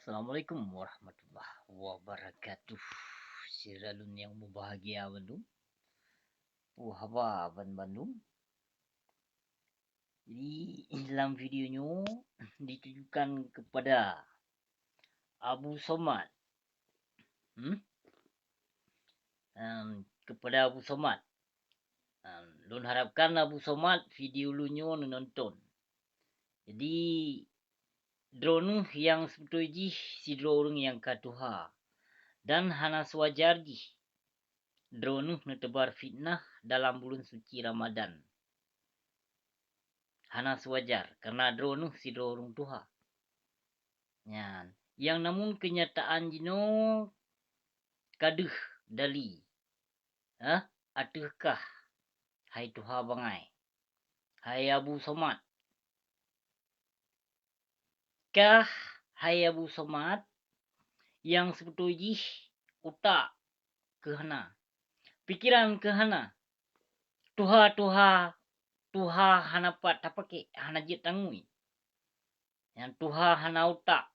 Assalamualaikum warahmatullahi wabarakatuh. Siralun yang berbahagia Bandung. Haba Bandung. Jadi dalam videonya ditujukan kepada Abu Somad. Kepada Abu Somad. Lun harapkan Abu Somad video lunyo nonton. Jadi drone yang sebetulnya si drone yang katuha dan hana sewajar drone netebar fitnah dalam bulan suci Ramadan. Hana sewajar karena drone si drone tuha. Yan. Yang namun kenyataan jino kaduh dali. Atukah hai tuha bangai. Hai Abu Somad. Kah hai Abu Somad yang sebetulnya utak kehana. Pikiran kehana. Tuha hana pat tapake hana jit tangui. Yang tuha hana utak.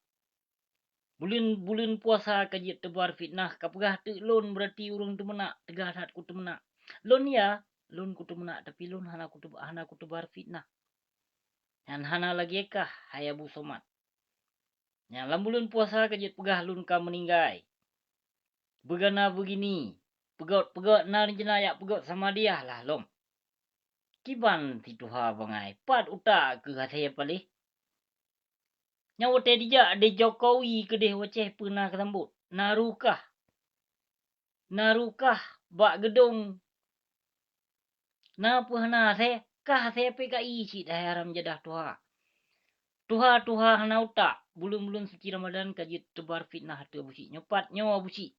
Bulin puasa kajit tebar fitnah kapagah tu lon berarti urang tu menak tegah hat ku tu menak. Lon ku tu menak tapi lon hana ku tebar fitnah. Yang hana lagi kah hai Abu Somad. Yang lam bulin puasa kajit pegah lon ka meninggai. Begana begini. Pegot na jenaya pegot sama dia lah lom. Kiban ti tuha bangai pat utak ke saya palih. Yang wote dijak de Jokowi ke deh waceh pernah kesambut. Narukah bak gedung. Na pernah saya PKI si dah haram jadah tuha. Tuha hana utak. Bulun suci Ramadan kajit tebar fitnah tu busi. Nyopat nyawa busi.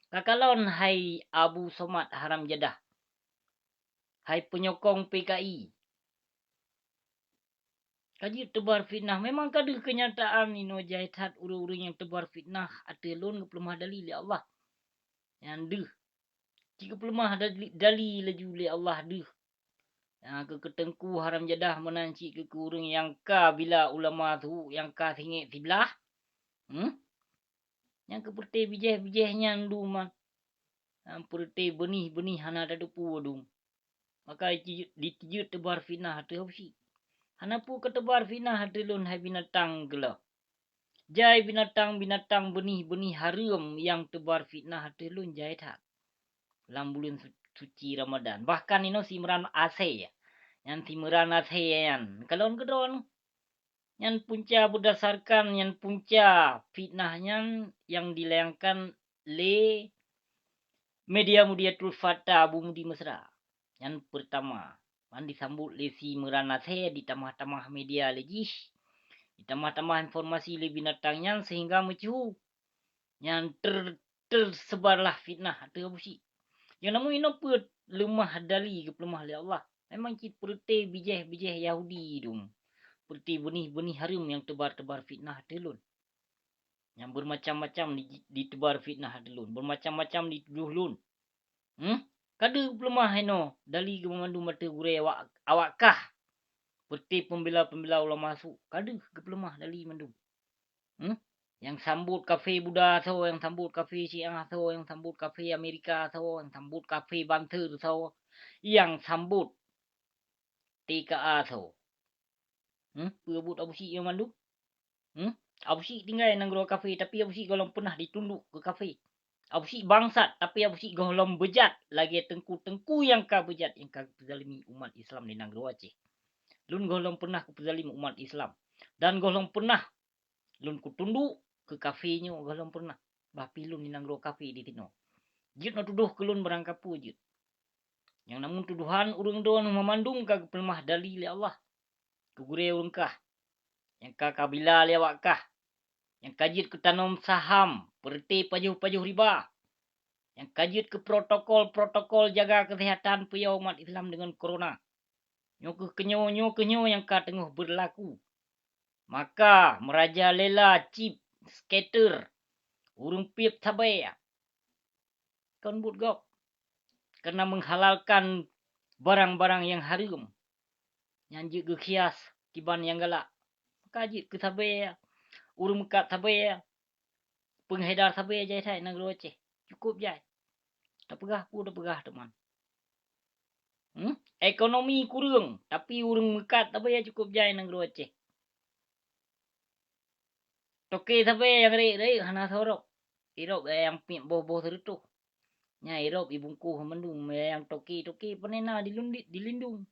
Kakalon hai Abu Somad haram jadah. Hai penyokong PKI. Kajit tebar fitnah. Memang kada kenyataan ino jahitat urang-urang yang tebar fitnah. Atelun kepelemah dalil ya Allah. Yang deh. Jika pelemah dali laju li Allah deh. Ke ketengku haram jadah menanci ke kurung yang ka bila ulama tu yang ka singit sebelah. Yang keperti bijih-bijihnya ndu man. Perti benih-benih hana dadupu dum. Maka ditijut tebar fitnah tu hausi. Hana pu ketebar fitnah tu lun hai binatang gela. Jai binatang benih-benih haram yang tebar fitnah tu lun jai tak. Dalam bulan suci Ramadan. Bahkan ino simran ase ya. Yang simran ase yan. Kalau kedon yang punca berdasarkan yang punca fitnahnya yang dilayangkan le media Tulfata Abu Mudi Mesra. Yang pertama, disambut le simran ase di tamah-tamah media legis. Di tamah-tamah informasi le binatangnya sehingga mecu yang tersebarlah fitnah tu busi. Yang namun ino put lemah dali ke pelemah li Allah. Memang cip perti bijih Yahudi dum. Perti benih-benih harum yang tebar-tebar fitnah telun. Yang bermacam-macam ditebar fitnah telun. Bermacam-macam dituduh lun. Kada pelemah ino dali ke memandu mata gure awakkah. Perti pembela-pembela ulama masuk. Kada ke pelemah dali mandu. Yang sambut kafe Buddha so, yang sambut kafe Syiah so, yang sambut kafe Amerika so, yang sambut kafe Banter so, yang sambut TKA so. Perebut Abu Syik yang mandu. Abu Syik tinggal nang gua kafe tapi Abu Syik golong pernah ditunduk ke kafe. Abu Syik bangsat tapi Abu Syik golong bejat lagi tengku yang ka bejat yang ka zalimi umat Islam di nang gua Aceh. Lun golong pernah ke zalim umat Islam dan golong pernah lun kutunduk ke kafenya galon pernah. Bapi lun ninang ro kafe di tino. Jit no tuduh kelun barang kapu jit. Yang namun tuduhan urang doan memandung ka pelemah dali li Allah. Kegure urang kah. Yang ka kabila li awak kah. Yang kajit ke tanam saham. Perti pajuh riba. Yang kajit ke protokol jaga kesehatan puyau umat Islam dengan corona. Nyo kenyo yang ka tengah berlaku. Maka merajalela chip skater urung piep tabai ya. Kan but gok. Karena menghalalkan barang-barang yang haram. Yang juga kias kiban yang galak. Maka jik ke tabai ya. Urung mekat tabai ya. penghedar sabai jai thai negara Aceh. Cukup jai. Tak pegah pun dah pegah teman. Ekonomi kurang tapi urang mekat tapi ya cukup jai negara Aceh. Toke sabai yang rei hana sorok. Irop yang pink boh-boh terutuh. Nya irop ibungku mendung yang toki penena dilindung.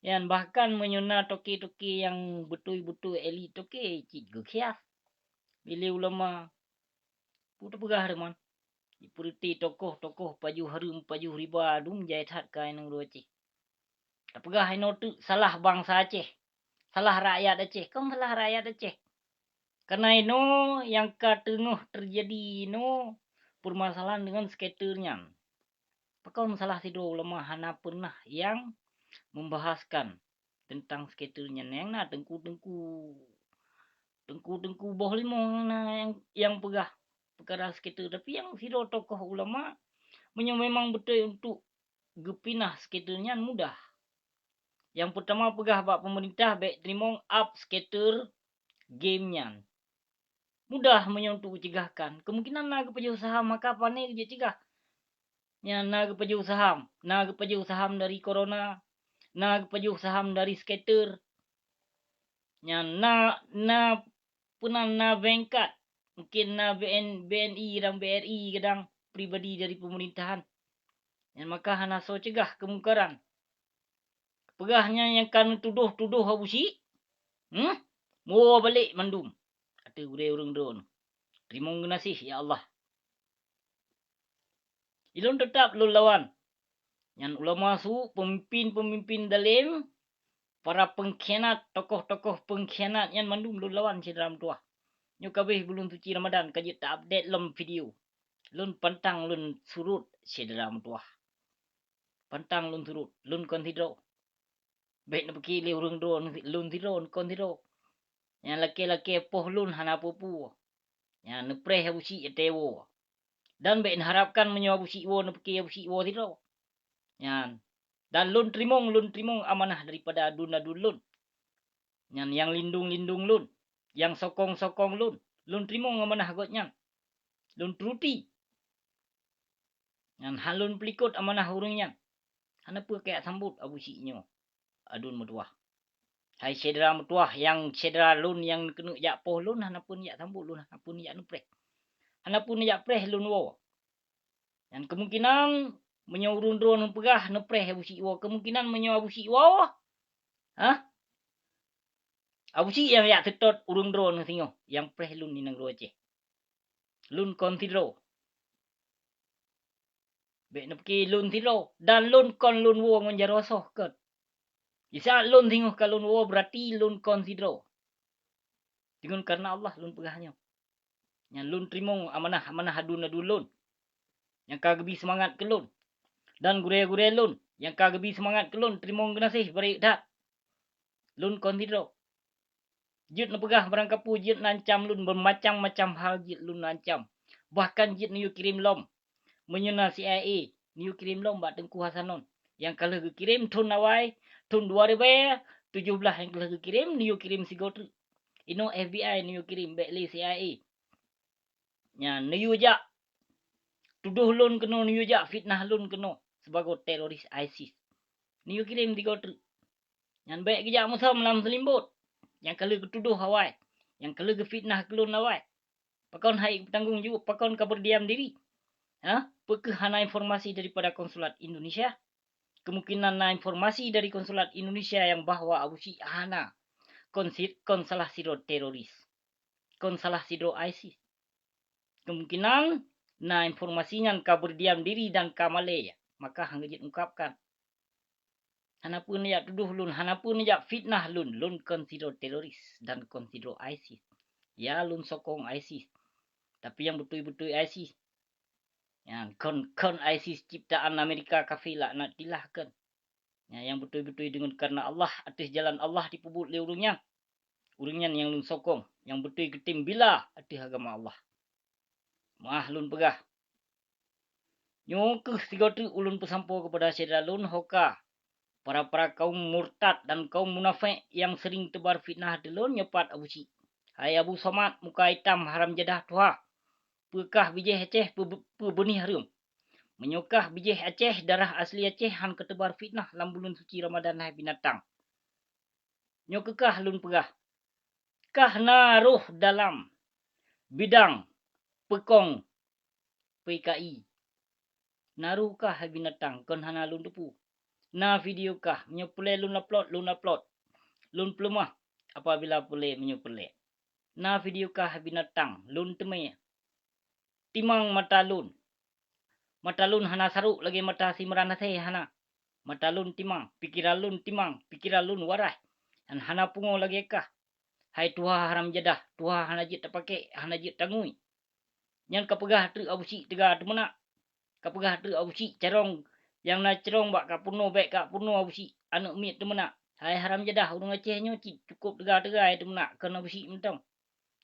Yang bahkan menyuna toki-toki yang betul-betul elit toki cik gekias. Bila ulama putu pegah teman. Ipuruti tokoh-tokoh paju harum paju riba dum jai that kai nang Aceh. Tak pegah ino tu salah bangsa Aceh. Salah rakyat Aceh. Kamu salah rakyat Aceh. Karena ino yang ketengah terjadi ino permasalahan dengan skaternya. Pakau salah tidur ulama hana pernah yang membahaskan tentang skaternya yang na tengku boh limo na yang pegah perkara skater, tapi yang sido tokoh ulama memang betul untuk gepinah skaternya mudah. Yang pertama pegah bak pemerintah baik terima up skater gamenya. Mudah untuk cegahkan. Kemungkinan naga pejuh saham maka pane dia cegah. Ya naga pejuh saham dari corona, naga pejuh saham dari skater. Ya na punan na bengkat. Mungkin na BNI dan BRI kadang pribadi dari pemerintahan. Yang maka hana so cegah kemungkaran. Pegahnya yang kan tuduh habusi. Mau balik mandum. Ada urang drone. Terima kasih ya Allah. Ilon tetap lu lawan. Yang ulama su pemimpin dalam para pengkhianat, tokoh-tokoh pengkhianat yang mandum lu lawan si dalam tuah. Nyo kabeh bulan suci Ramadan kaji tak update lem video. Lun pantang lun surut si dalam tuah. Pantang lun surut, lun konsidro. Baik nak pergi le urang drone, lun konsidro. Yang laki-laki poh lun hana pupu. Yang nepreh habusi etewo. Dan baik harapkan menyawabusi wo nepeki habusi wo tidak. Dan lun trimong amanah daripada adun lun. Yang lindung lun, yang sokong lun. Lun trimong amanah agotnya. Lun truti. Yang halun pelikut amanah urungnya. Hanapa kayak sambut abusinya adun metuah. Hai sedera metuah yang sedera lun yang kena jak poh lun hanapun jak sambut lun hanapun jak nupreh. Hanapun jak preh lun wo. Dan kemungkinan menyaurun drone pegah nepreh abusi wo. Kemungkinan menyaw abusi wo. Abusi yang yak tetot urung drone singo. Yang preh lun ni nang Aceh. Lun konsidro. Bek nepki lun sidro. Dan lun kon lun wo ngonjarosoh ket. Isa lun singo ka lun wo berarti lun konsidro. Dengan karena Allah lun pegahnya. Yang lun trimong amanah adun lun. Yang kagebi semangat ke lun. Dan gure lun. Yang kagebi semangat ke lun. Trimong genasih beri dak. Lun konsidro. Jit na pegah barang kapu jit nancam lun. Bermacam-macam hal jit lun nancam. Bahkan jit niu kirim lom. Menyena CIA. Niu kirim lom bak Tengku Hasanon. Yang kalau kirim tun awai. Tun 2017 yang kalau kirim. Niu kirim sigotu. Ino FBI niu kirim. Bekli CIA. Nya niu jak. Tuduh lun kena niu jak. Fitnah lun kena. Sebagai teroris ISIS. Niu kirim sigotu. Yang baik kejak musa melam selimbut. Yang kalau ketuduh awai. Yang kalau fitnah kelun awai. Pakon hai bertanggung jawab. Pakon kau berdiam diri. Hana informasi daripada konsulat Indonesia. Kemungkinan na informasi dari konsulat Indonesia yang bahwa Abu Syih hana. Kon salah sidro teroris. Kon salah sidro ISIS. Kemungkinan na informasinya kau berdiam diri dan kau malaya. Maka hanggajit ungkapkan. Hanapun ya tuduh lun, hanapun ya fitnah lun, lun konsidro teroris dan konsidro ISIS. Ya lun sokong ISIS. Tapi yang betul-betul ISIS. Yang kon ISIS ciptaan Amerika kafir laknat dilahkan. Yang betul-betul dengan karena Allah atas jalan Allah dipubut oleh urungnya. Urungnya yang lun sokong. Yang betul ketim bila atas agama Allah. Mah lun pegah. Nyongkeh tiga tu ulun pesampo kepada saudara lun hoka. Para kaum murtad dan kaum munafik yang sering tebar fitnah delon nyepat Abu Syih. Hai Abu Somad muka hitam haram jadah tuha. Pekah bijih Aceh benih harum. Menyokah bijih Aceh, darah asli Aceh han ketebar fitnah lam bulan suci Ramadan hai binatang. Nyo kekah lun pegah. Kah naruh dalam bidang pekong PKI. Naruh kah hai binatang kon hana lun tepu. Na video kah menyo pelai lun upload. Lun pelemah apabila pelai menyo pelai. Na video kah hai binatang lun temai. Timang mata lun. Mata lun hana saruk lagi mata si meranasai hana. Mata lun timang, pikiran lun timang, pikiran lun warai. Dan hana pungo lagi kah. Hai tuha haram jadah, tuha hana jit terpakai, hana jit tangui. Yang kapegah tu abusi tega temena. Kapegah tu abusi carong yang na cerong bak kapuno baik kapuno abusi anak mit temena. Hai haram jadah urang Aceh nyo cukup tega-tega temena kena abusi mentong.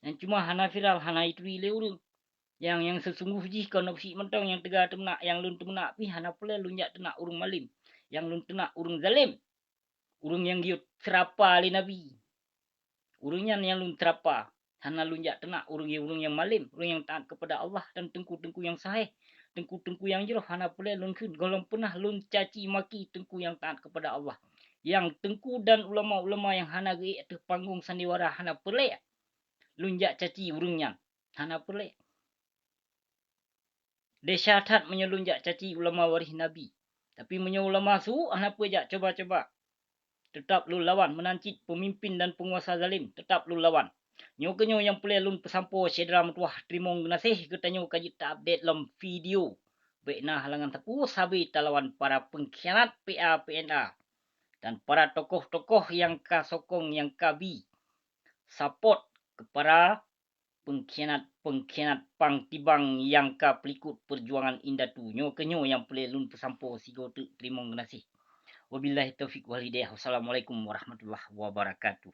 Dan cuma hana viral, hana itu ile urang. Yang sesungguh jih kau nak bersih mentang yang tega temenak yang lun temenak pi hana pula lun jak tenak urung malim yang lun tenak urung zalim urung yang giut serapa li nabi urungnya yang lun serapa hana lun jak tenak urung yang malim urung yang taat kepada Allah dan tengku-tengku yang sahih tengku-tengku yang jeroh hana pula lun kun golong pernah lun caci maki tengku yang taat kepada Allah yang tengku dan ulama-ulama yang hana geik tu panggung sandiwara hana pula lun jak caci urungnya hana pula Desyatat menyelunjak caci ulama waris Nabi. Tapi menyo ulama su, apa jak coba-coba. Tetap lu lawan menancit pemimpin dan penguasa zalim. Tetap lu lawan. Nyo kenyo yang pelai lun pesampo syedra metuah trimong nasih ketanyo kajit tak update lom video. Baik nah halangan tepu sabi talawan para pengkhianat PA PNA. Dan para tokoh-tokoh yang kasokong yang kabi. Support kepada pengkhianat pang tibang yang ka pelikut perjuangan indah tu nyo kenyo yang pelai lun pesampo sigo tu terima kasih wabillahi taufik wal hidayah wassalamualaikum warahmatullahi wabarakatuh.